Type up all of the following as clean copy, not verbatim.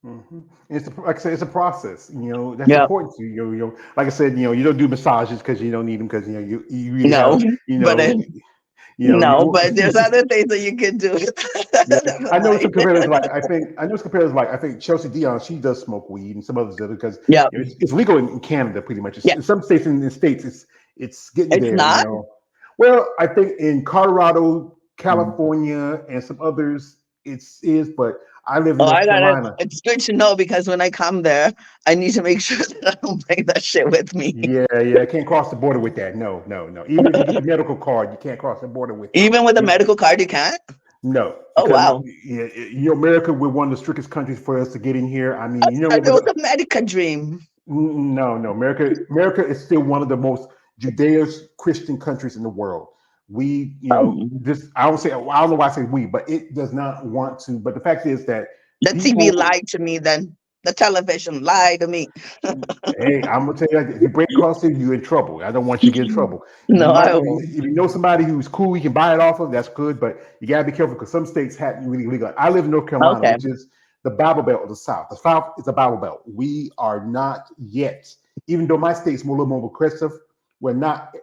hmm like I said, it's a process. That's Yeah. important to you. Like I said, you don't do massages because you don't need them because you really No, have but you no, go. but there's other things that you can do. Yeah, Never I know some mind. competitors like I know some competitors like I think Chelsea Dion, she does smoke weed and some others do because Yeah. it's legal in Canada pretty much. Yeah. In some states in the states it's getting It's there. not. Well, I think in Colorado, California, and some others is, but I live in Oh, I North got it. Carolina. It's good to know because when I come there, I need to make sure that I don't bring that shit with me. Yeah, yeah, I can't cross the border with that. No, no, no. Even if you get the medical card, you can't cross the border with it. Even with a You, medical card, you can't. no, Oh because wow! America, we're one of the strictest countries for us to get in here. I mean, I thought it was a medical dream. No, no. America is still one of the most Judeo-Christian countries in the world. We, Oh, this I don't say I don't know why I say we, but it does not want to. But the fact is that the TV people, lied to me. Then the television lied to me. hey, I'm gonna tell you, like, if you break across it, you're in trouble. I don't want you to get in trouble. No, You might, I if won't. you know somebody who's cool, you can buy it off of. That's good, but you gotta be careful because some states have you really legal. I live in North Carolina, Okay. which is the Bible Belt of the South. The South is a Bible Belt. We are not yet, even though my state's more a little more progressive. We're not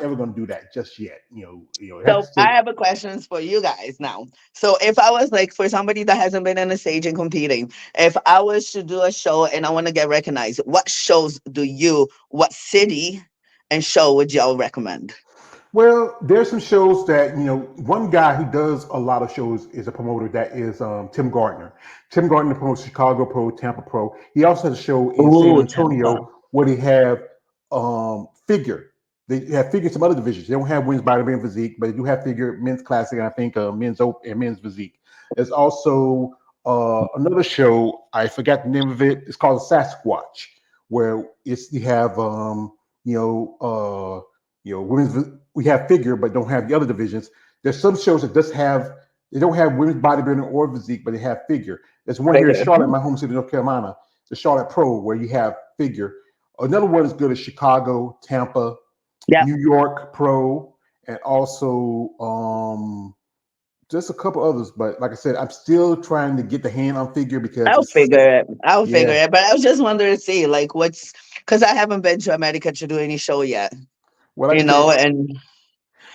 ever going to do that just yet. It has to So I stay. have a questions for you guys now. So if I was like for somebody that hasn't been on a stage and competing, if I was to do a show and I want to get recognized, what city and show would y'all recommend? Well, there's some shows that one guy who does a lot of shows is a promoter that is Tim Gardner. Tim Gardner promotes Chicago Pro, Tampa Pro. He also has a show in San Ooh, Tampa. Antonio where they have figure. They have figure some other divisions. They don't have women's bodybuilding physique, but they do have figure men's classic and I think men's open and men's physique. There's also another show. I forgot the name of it. It's called Sasquatch, where you have you know women's we have figure but don't have the other divisions. There's some shows that just have they don't have women's bodybuilding or physique, but they have figure. There's one here in Figure. Charlotte, my home city, North Carolina, the Charlotte Pro, where you have figure. Another one is good as Chicago, Tampa, Yeah. New York Pro, and also just a couple others. But like I said, I'm still trying to get the hand on figure because I'll it's figure it. I'll figure yeah. it. But I was just wondering to see like what's because I haven't been to America to do any show yet, Well, like I said, and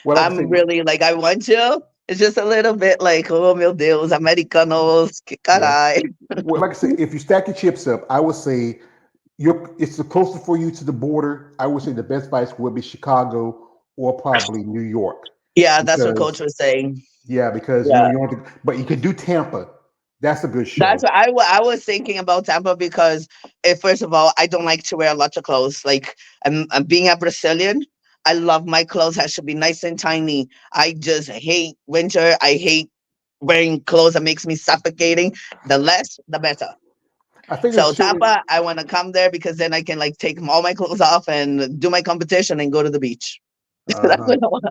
well, like I I'm said, really like I want to. It's just a little bit like, oh meu Deus, americanos, que yeah. caray. Well, like I said, if you stack your chips up, I would say it's the closer for you to the border. I would say the best advice would be Chicago or probably New York Yeah, that's what Coach because was saying. yeah, because Yeah. you want to, but you could do Tampa. That's a good That's show. what I was thinking about Tampa because if first of all, I don't like to wear lots of clothes. Like I'm being a Brazilian, I love my clothes has to be nice and tiny. I just hate winter. I hate wearing clothes that makes me suffocating. The less, the better. I think So it's show. Tampa, I want to come there because then I can like take all my clothes off and do my competition and go to the beach. That's Uh-huh. what I want.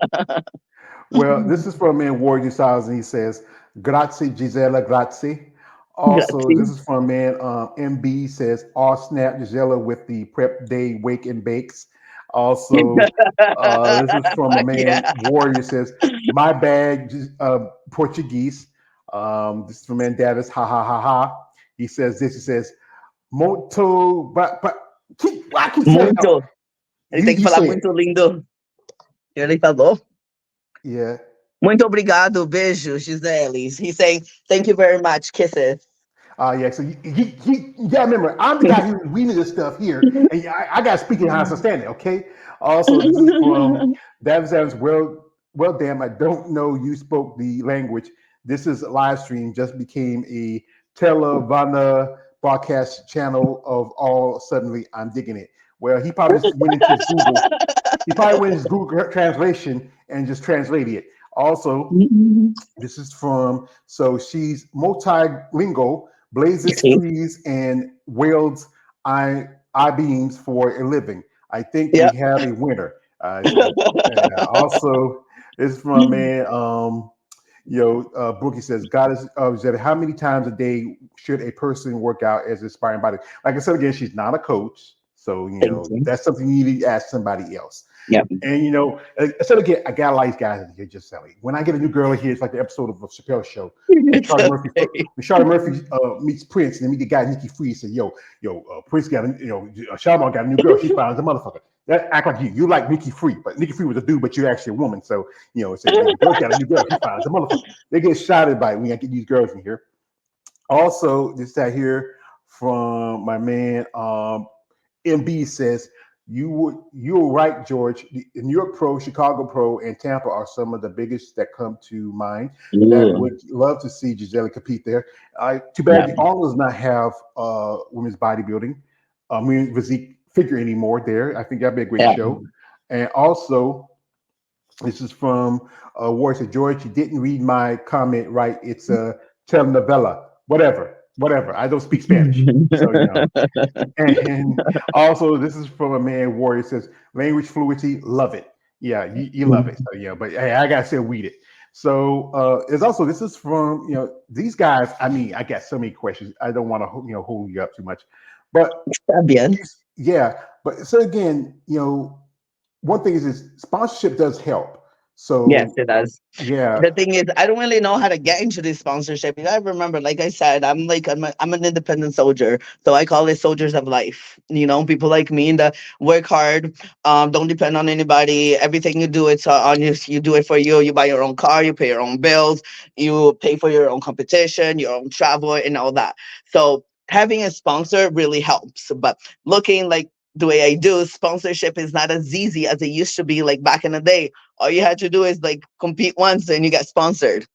Well, this is from man Warrior Styles, and he says, "Grazie, Gisela, grazie." Also, this Grazie. is from man MB says, "All snap, Gisela with the prep day wake and bakes." Also, this is from a man Yeah. Warrior says, "My bag, Portuguese." This is from man Davis, ha ha ha ha. He says this. He says, "Moto," but I keep saying no. Muito. Ele tem que You falar say it. muito lindo. Ele falou. Yeah. Muito obrigado. Beijo, Gisele. He's saying, thank you very much. Kisses. Yeah, so you gotta remember, I'm the guy who's reading this stuff here, and I gotta speak it how I understand it, okay? Also, this is from Davis Evans. Well, damn, I don't know you spoke the language. This is a live stream, just became a Televana broadcast channel of all suddenly. I'm digging it. Well, he probably just went into his Google. He probably went into his Google translation and just translated it. Also, this is from, so she's multilingual, blazes See? trees and wields I beams for a living. I think we Yeah. have a winner. Also, this is from man, Bookie says, God is, said, how many times a day should a person work out as inspiring body? Like I said again, she's not a coach. So Thank you. that's something you need to ask somebody else. Yep. And so again, I got a lot of these guys in here, just Sally. When I get a new girl in here, it's like the episode of a Chappelle show when It's Charlie Murphy okay. when Charlie Murphy meets Prince, and then meet the guy Nikki Free. Say, Prince got Charlamagne got a new girl. She's fine as a motherfucker. That act like you like Nikki Free, but Nikki Free was a dude, but you're actually a woman. So say the girl's got a new girl. She's fine as a motherfucker. They get shouted by when I get these girls in here. Also, this out here from my man MB says you're right, George. The New York Pro, Chicago Pro, and Tampa are some of the biggest that come to mind. That Ooh. would love to see Giselie compete there. Too bad Yeah. the All does not have women's bodybuilding, women's physique figure anymore. There, I think that'd be a great Yeah. show. And also, this is from Warren. Said, George, you didn't read my comment right. It's a telenovela. Whatever. I don't speak Spanish, so And also, this is from a man Warrior. Says language fluidity, love it. Yeah, you love it. So but hey, I gotta still read it. So there's also this is from these guys. I mean, I got so many questions. I don't want to hold you up too much, but Está bien. yeah. But so again, one thing is sponsorship does help. Yes, So it does. yeah, The thing is, I don't really know how to get into this sponsorship. You gotta remember, like I said, I'm an independent soldier, so I call it soldiers of life. People like me that work hard, don't depend on anybody. Everything you do, it's on you. You do it for you. You buy your own car, you pay your own bills, you pay for your own competition, your own travel, and all that. So having a sponsor really helps. But looking like the way I do, sponsorship is not as easy as it used to be. Like back in the day, all you had to do is like compete once and you get sponsored.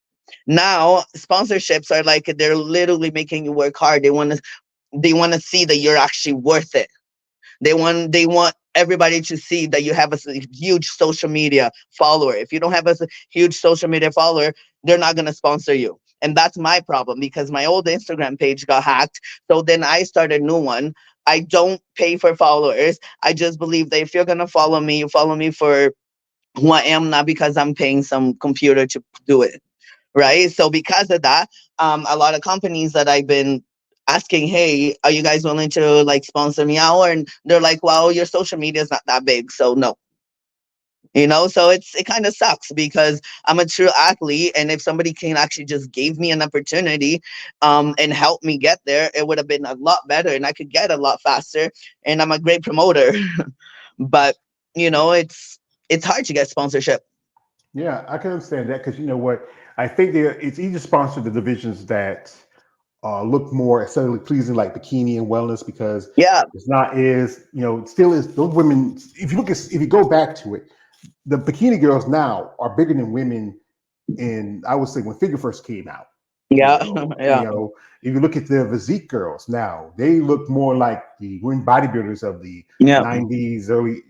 Now sponsorships are like they're literally making you work hard. They want to see that you're actually worth it. They want everybody to see that you have huge social media follower. If you don't have a huge social media follower, they're not going to sponsor you. And that's my problem because my old Instagram page got hacked. So then I started a new one. I don't pay for followers. I just believe that if you're going to follow me, you follow me for who I am, not because I'm paying some computer to do it. Right. So because of that, a lot of companies that I've been asking, hey, are you guys willing to like sponsor me out? And they're like, well, your social media is not that big. So no. So it kind of sucks because I'm a true athlete, and if somebody can actually just gave me an opportunity, and help me get there, it would have been a lot better, and I could get a lot faster. And I'm a great promoter, but it's hard to get sponsorship. yeah, I can understand that because you know what, I think it's easy to sponsor the divisions that look more aesthetically pleasing, like bikini and wellness, because Yeah, it's not is it still is those women. If you go back to it, the bikini girls now are bigger than women in I would say when figure first came out. You yeah, know, yeah, if you look at the physique girls now, they look more like the women bodybuilders of the yeah. '90s, early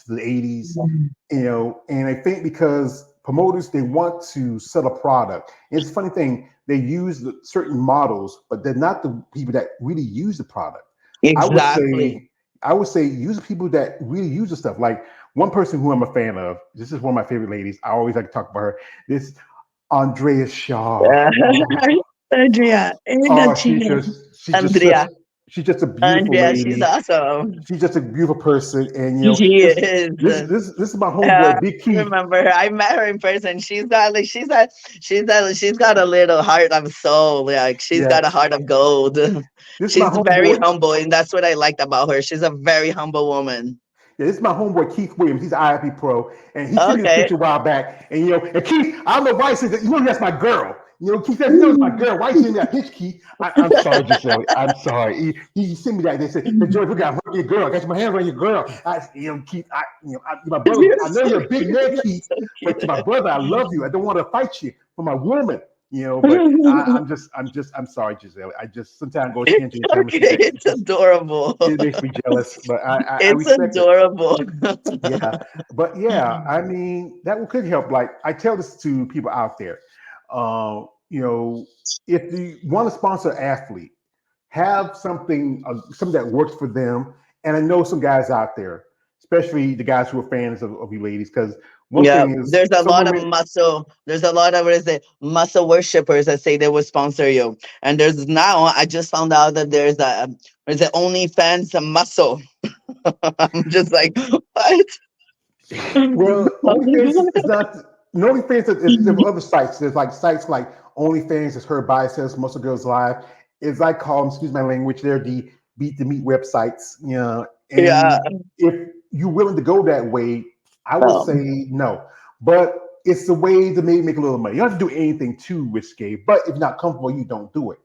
to the '80s. And I think because promoters they want to sell a product. And it's a funny thing, they use certain models, but they're not the people that really use the product. I would Exactly. say I would say use people that really use the stuff. Like one person who I'm a fan of. This is one of my favorite ladies. I always like to talk about her. This Andrea Shaw. Andrea, ain't that Oh, she? she's just such Andrea, she's just a beautiful Andrea, she's lady. awesome. She's just a beautiful person, and She this is. this is my I homeboy Big Keith. remember her. I met her in person. She's got a little heart of soul. Like she's Yeah, got a heart of gold. this is my She's very homeboy. humble, and that's what I liked about her. She's a very humble woman. Yeah, this is my homeboy Keith Williams. He's an IFB pro, and he sent me a Okay. picture a while back. And and Keith, I don't know why he said that. That's my girl. Keith says, it's my girl. Why you send me that pitch, Keith? I'm sorry, Giselle. I'm sorry. He sent me that. They said, hey, George, look, I'm your girl. I got my hands on your girl. Keith, my brother. You're I know so you're a big man, Keith, so but to cute. my brother, I love you. I don't want to fight you for my woman. But I'm sorry, Giselle. I just sometimes go It's tangent anytime I see okay. that. It's adorable. It makes me jealous, but I It's respect it. adorable. Yeah, but yeah, I mean could help. Like I tell this to people out there, uh, you know, if you want to sponsor an athlete, have something that works for them. And I know some guys out there, especially the guys who are fans of you ladies, because one Yeah, thing is there's a some lot of women. muscle. There's a lot of what is it? Muscle worshippers that say they will sponsor you. And there's now I just found out that there's a OnlyFans muscle. I'm just like, what? Well, OnlyFans is not. No, OnlyFans is there are other sites. There's like sites like OnlyFans is Her Biceps, Muscle Girls Live. Is I call them, excuse my language, they're the beat the meat websites. You know, Yeah. and if you're willing to go that way, I would Um, say no. But it's a way to maybe make a little money. You don't have to do anything too risque. But if you're not comfortable, you don't do it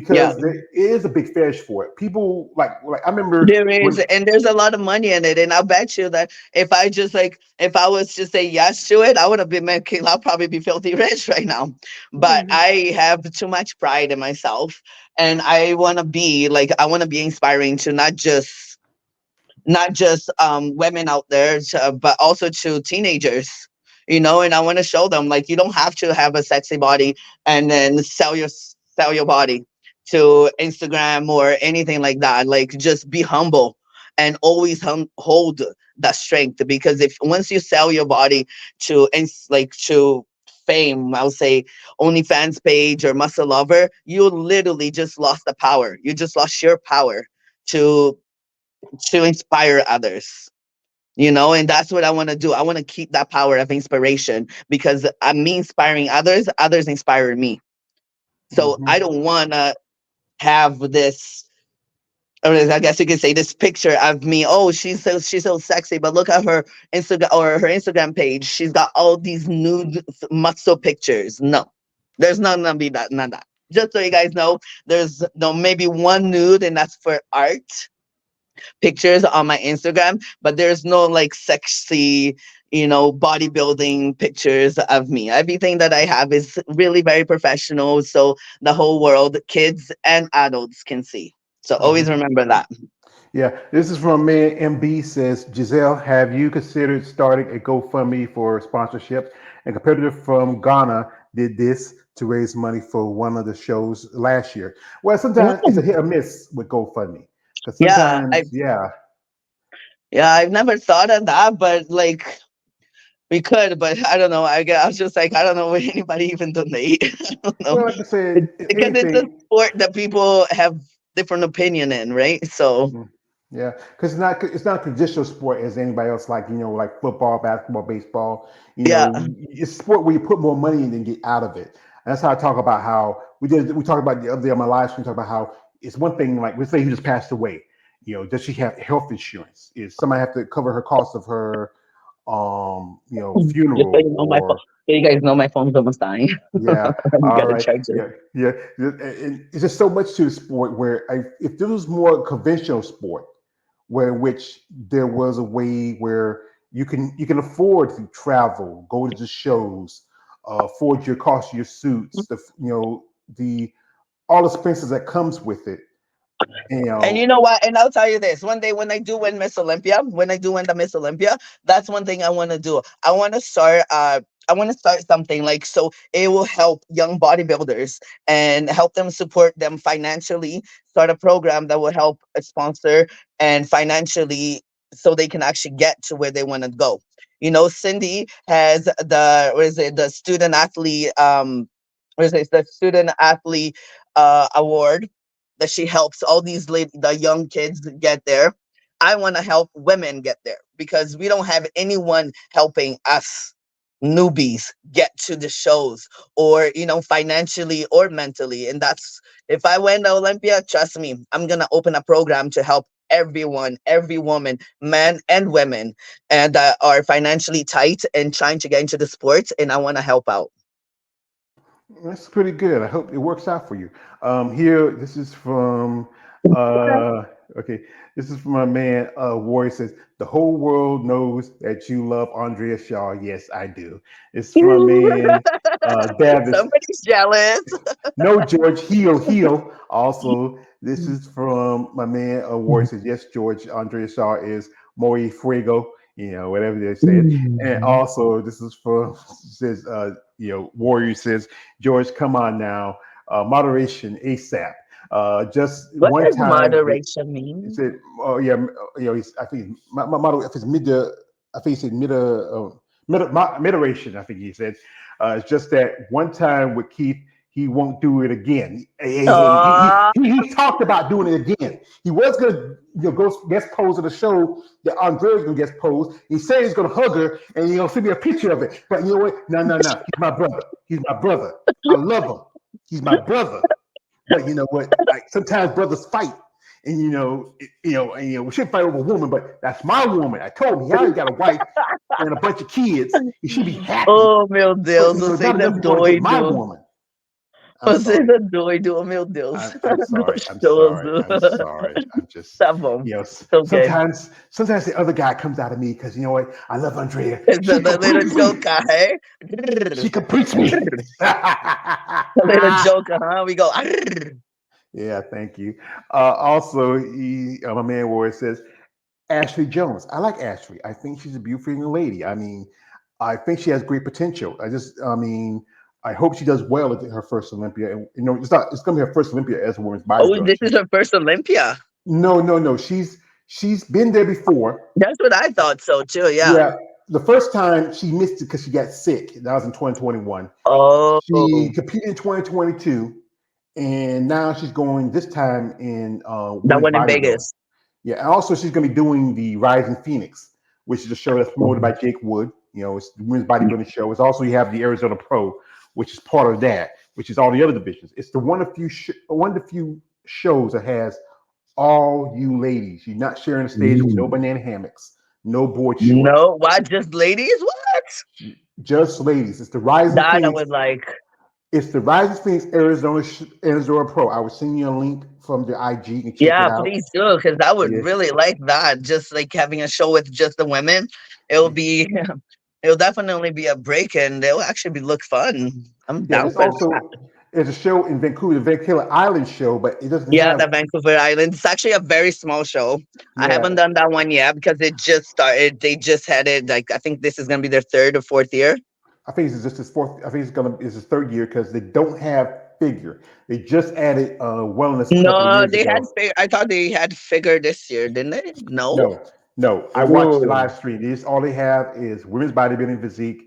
yeah. because there is a big fetish for it. People like I remember There is, when. and there's a lot of money in it. And I'll bet you that if I just like, if I was to say yes to it, I would have been making, I'll probably be filthy rich right now. But I have too much pride in myself. And I want to be like, I want to be inspiring to not just women out there, but also to teenagers. And I want to show them like you don't have to have a sexy body and then sell your body to Instagram or anything like that. Like just be humble and always hold that strength, because if once you sell your body to fame, I'll say OnlyFans page or Muscle Lover, you literally just lost the power. You just lost your power to inspire others. And that's what I want to do. I want to keep that power of inspiration, because I'm me inspiring others inspire me. So I Mhm. don't want to have this, or I guess you could say, this picture of me. Oh, she's so sexy, but look at her Instagram page. She's got all these nude muscle pictures. No, there's none gonna be that, none of that. Just so you guys know, there's no maybe one nude, and that's for art pictures on my Instagram, but there's no like sexy, bodybuilding pictures of me. Everything that I have is really very professional, so the whole world, kids and adults, can see. So always Mhm. remember that. Yeah, this is from man MB says, Giselle, have you considered starting a GoFundMe for sponsorship? A competitor from Ghana did this to raise money for one of the shows last year. Well, sometimes it's a Mm. hit or miss with GoFundMe because Yeah, sometimes, yeah, I've never thought of that, but like we could, but I don't know. I was just like, I don't know where anybody even donate. I don't know. well, like I said, if Because it's a anything, sport that people have different opinion in, right? So mhm, yeah, because it's not a traditional sport as anybody else, like like football, basketball, baseball. yeah. It's a sport where you put more money in than get out of it. And that's how I talk about how we talked about the other day on my live stream. Talk about how it's one thing like let's say he just passed away. Does she have health insurance? Is somebody have to cover her cost of her Just so funeral you know, or so you guys know my phone's almost dying. yeah, I'm all gonna right, charge it. yeah, yeah. And it's just so much to the sport where if there was more conventional sport, where in which there was a way where you can afford to travel, go to the shows, afford your cost of your suits, the all expenses that comes with it. You And you know, know what? And I'll tell you this: one day when I do win Miss Olympia, when I do win the Miss Olympia, that's one thing I want to do. I want to start. I want to start something like so it will help young bodybuilders and help them support them financially. Start a program that will help sponsor and financially, so they can actually get to where they want to go. Cindy has the what is it? The student athlete. What is it? The student athlete award that she helps all these the young kids get there. I want to help women get there, because we don't have anyone helping us newbies get to the shows, or financially or mentally. And that's, if I win the Olympia, trust me, I'm gonna open a program to help everyone, every woman, men and women, and that are financially tight and trying to get into the sports, and I want to help out. that's pretty good. I hope it works out for you. Here, this is from okay. This is from my man Warrior says the whole world knows that you love Andrea Shaw. Yes, I do. It's from my man Davis. Somebody's jealous. No, George, heal. Also, this is from my man Warrior says yes, George. Andrea Shaw is Muy Fuego. Whatever they said. And also, this is from says Warrior says George, come on now, moderation ASAP. Just What one does time with moderation he mean? said, oh yeah, I think my model if it's I think he said moderation. I think he said it's just that one time with Keith, he won't do it again. Oh, He talked about doing it again. He was gonna go guest pose at the show that Andrea's gonna guest pose. He said he's gonna hug her and send me a picture of it. But you know what? No, no, no. He's my brother. He's my brother. I love him. He's my brother. But you know what? Like sometimes brothers fight, and we shouldn't fight over a woman. But that's my woman. I told him he already got a wife and a bunch of kids. He should be happy. oh, meu But Deus, você not ainda é enough you want to get my doido. woman. I'm Você sorry. ainda é doido, oh meu Deus. I'm sorry. I'm sorry. Gostoso. I'm sorry. I'm just, Tá bom. Okay. sometimes the other guy comes out of me because you know what? I love Andrea. It's She the little completes me. joker, hey? She completes me. The little joker, huh? We go. Yeah, thank you. Also, my man Ward says, Ashley Jones. I like Ashley. I think she's a beautiful young lady. I mean, I think she has great potential. I hope she does well at her first Olympia. And it's going to be her first Olympia as a women's Oh, bodybuilder. this is her first Olympia. No. She's been there before. That's what I thought so too. Yeah. Yeah, the first time she missed it because she got sick. That was in 2021. Oh, She competed in 2022, and now she's going this time in that women's one in bodybuilding. Vegas. Yeah, and also she's going to be doing the Rising Phoenix, which is a show that's promoted by Jake Wood. It's the women's bodybuilding show. It's also you have the Arizona Pro, which is part of that, which is all the other divisions. It's the one of the few shows that has all you ladies. You're not sharing the stage with no banana hammocks, no board shorts. No, why just ladies? What? Just ladies. It's the Rising That I Phoenix. would like. It's the Rising Phoenix Arizona Pro. I will send you a link from the IG. You can check it Yeah, out. please do, because I would Yeah. really like that. Just like having a show with just the women, it'll be, it'll definitely be a break, and it'll actually be look fun. I'm Yeah, down for that. it's a show in Vancouver, the Vancouver Island show, but it doesn't Yeah, have. the Vancouver Island. It's actually a very small show. I Yeah, haven't done that one yet because it just started. They just had it. Like I think this is gonna be their third or fourth year. I think it's just his fourth. I think it's his third year because they don't have figure. They just added wellness a couple of No, years they had. ago. I thought they had figure this year, didn't they? No. No, no. I watched the Ooh. live stream. All they have is women's bodybuilding, physique,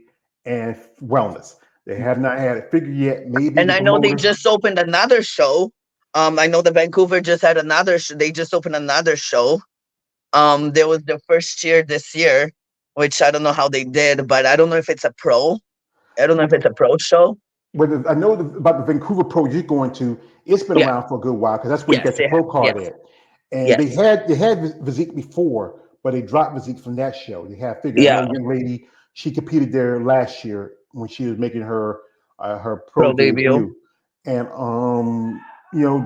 and wellness. They have not had a figure yet. Maybe And the I know they promoter. just opened another show. I know the Vancouver just had another. They just opened another show. There was the first year this year, which I don't know how they did, but I don't know if it's a pro. I don't know if it's a pro show. I know about the Vancouver Pro you're going to. It's been Yeah. around for a good while because that's where you got Yes. your Yeah. pro card Yes. at. And Yes. they had physique before, but they dropped physique from that show. They had figure. I know Yeah. a young lady. She competed there last year when she was making her pro Pro debut. debut. And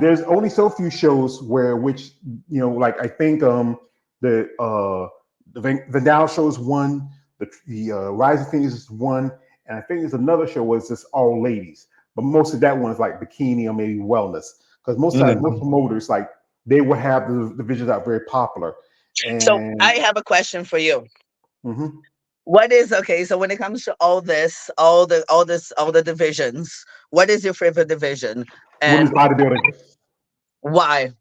there's only so few shows like I think the Dow show is one, the Rising Phoenix is one, and I think there's another show was just all ladies, but most of that one is like bikini or maybe wellness because most promoters like they will have the divisions that are very popular. So And I have a question for you. mhm. What is okay? So when it comes to all this, all the divisions, what is your favorite division, Women's and bodybuilding why?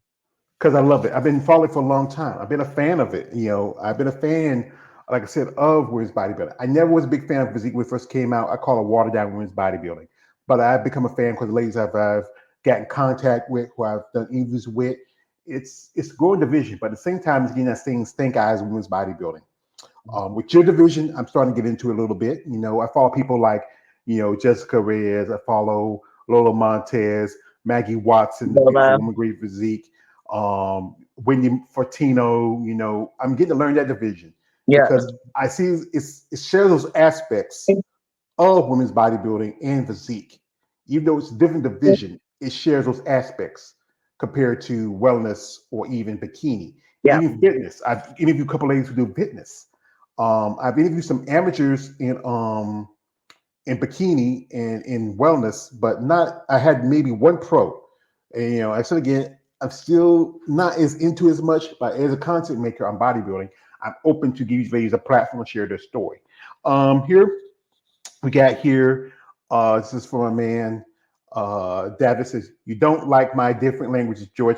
because I love it. I've been following it for a long time. I've been a fan of it. I've been a fan, like I said, of women's bodybuilding. I never was a big fan of physique when it first came out. I call it watered down women's bodybuilding, but I've become a fan because the ladies I've gotten contact with, who I've done interviews with, it's a growing division, but at the same time, it's getting that thing stink eyes women's bodybuilding. With your division, I'm starting to get into it a little bit. I follow people like, Jessica Reyes. I follow Lola Montez, Maggie Watson, the beautiful Lola. woman, great physique. Wendy Fortino. I'm getting to learn that division Yeah. because I see it shares those aspects of women's bodybuilding and physique. Even though it's a different division, it shares those aspects compared to wellness or even bikini, Yeah. even fitness. I've interviewed a couple ladies who do fitness. I've interviewed some amateurs in bikini and in wellness, but not. I had maybe one pro, and I said again, I'm still not as into as much, but as a content maker on bodybuilding, I'm open to give these ladies a platform to share their story. Here we got here. This is from a man. David says, "You don't like my different languages, George."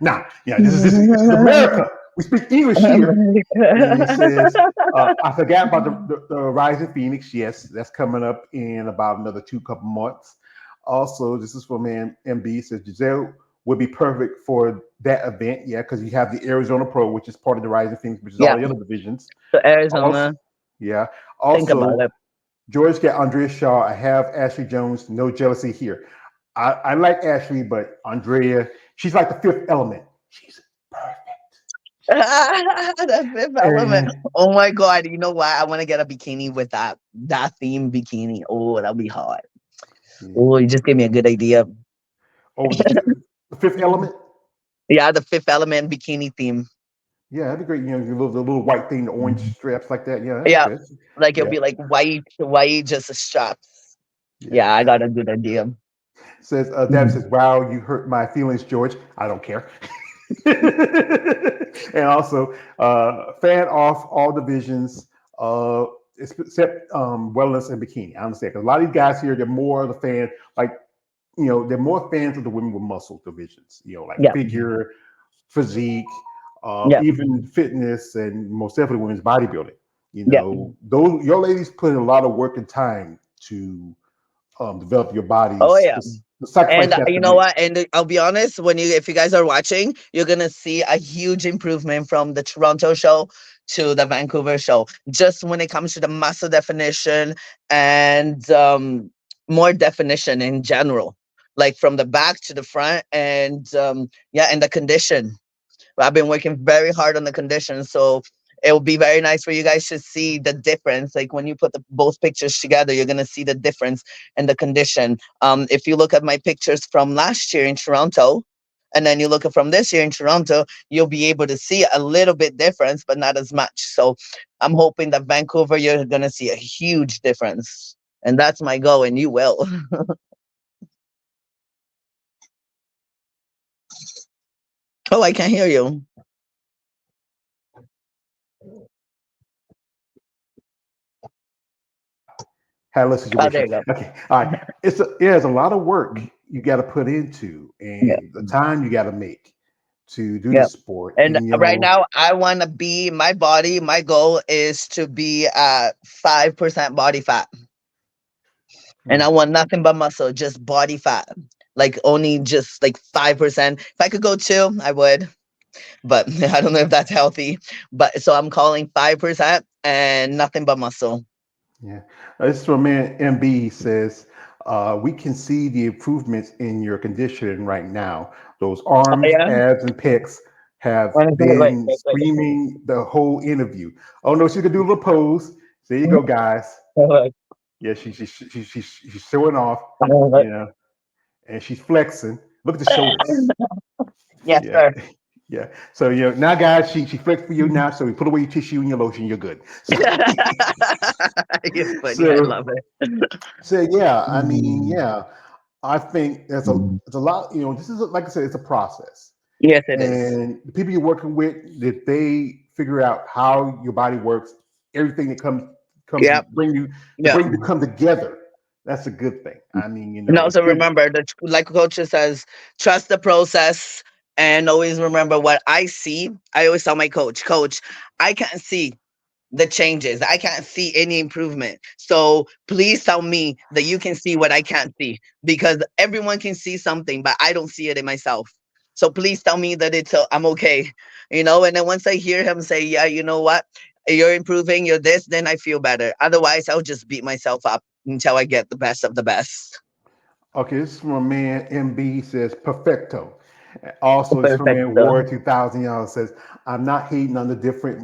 Nah, yeah, this is America. We speak English here. And he says, I forgot about the Rising Phoenix. Yes, that's coming up in about another couple months. Also, this is from man MB says Giselle would be perfect for that event. Yeah, because you have the Arizona Pro, which is part of the Rising Phoenix, which is all Yeah. the other divisions. So Also, Arizona, yeah. think about Also, it. George got Andrea Shaw. I have Ashley Jones. No jealousy here. I like Ashley, but Andrea, she's like the fifth element. She's perfect. The fifth element. And Oh my god! You know what? I want to get a bikini with that theme bikini. Oh, that'll be hot. yeah. Oh, you just gave me a good idea. Oh, the fifth element. Yeah, the fifth element bikini theme. Yeah, that'd be great. The little white thing, the orange straps like that. Yeah, that's Yeah, good. like it'll Yeah, be like white, just a straps. yeah. Yeah, I got a good idea. Says Deb says, "Wow, you hurt my feelings, George. I don't care." And also, fan off all divisions, uh, except wellness and bikini. I understand because a lot of these guys here, they're more of the fan, like they're more fans of the women with muscle divisions. Like Yeah, figure, physique, yeah, even fitness, and most definitely women's bodybuilding. yeah. Those your ladies put in a lot of work and time to develop your Oh bodies. yeah. The sacrifice And you have you to know make. what? And I'll be honest, if you guys are watching, you're gonna see a huge improvement from the Toronto show to the Vancouver show. Just when it comes to the muscle definition and more definition in general, like from the back to the front, and yeah, and the condition. I've been working very hard on the conditions, so it will be very nice for you guys to see the difference. Like when you put both pictures together, you're gonna see the difference in the condition. If you look at my pictures from last year in Toronto, and then you look at from this year in Toronto, you'll be able to see a little bit difference, but not as much. So I'm hoping that Vancouver, you're gonna see a huge difference, and that's my goal, and you will. Oh, I can't hear you. Had a little Oh, there situation. you go. Okay, all right. There's a lot of work you got to put into, Yeah. and the time you got to make to do Yeah. this sport. And And right now, I want to be my body. My goal is to be at 5% body fat, and hmm, I want nothing but muscle, just body fat, like only just like 5%. If I could go two, I would, but I don't know if that's healthy. But so I'm calling 5% and nothing but muscle. yeah, this is from man MB says we can see the improvements in your conditioning right now. Those Oh arms, yeah. abs, and pecs have Wait, wait, been wait, wait, screaming the whole interview. Oh no, she could do a little pose. There you go, guys. wait, Yeah, she's showing off. wait. You know, and she's flexing. Look at the shoulders. Yes, Yeah, sir. yeah. So now guys, she flexed for you now. So we put away your tissue and your lotion. You're good. So, You're funny. I so, love it. so yeah. I mean, yeah. I think there's a lot. This is like I said, it's a process, Yes, it is. and the people you're working with, that they figure out how your body works, everything that comes to Yep. bring you to Yeah. bring you to come together. That's a good thing. I mean, And it's also good. remember that, like coach says, trust the process and always remember what I see. I always tell my coach, I can't see the changes. I can't see any improvement. So please tell me that you can see what I can't see because everyone can see something, but I don't see it in myself. So please tell me that I'm okay, And then once I hear him say, "Yeah, you know what, you're improving, you're this," then I feel better. Otherwise, I'll just beat myself up until I get the best of the best. Okay, this is from a man MB says perfecto. Also, this is from man Perfect. War 2000 y'all says I'm not hating on the different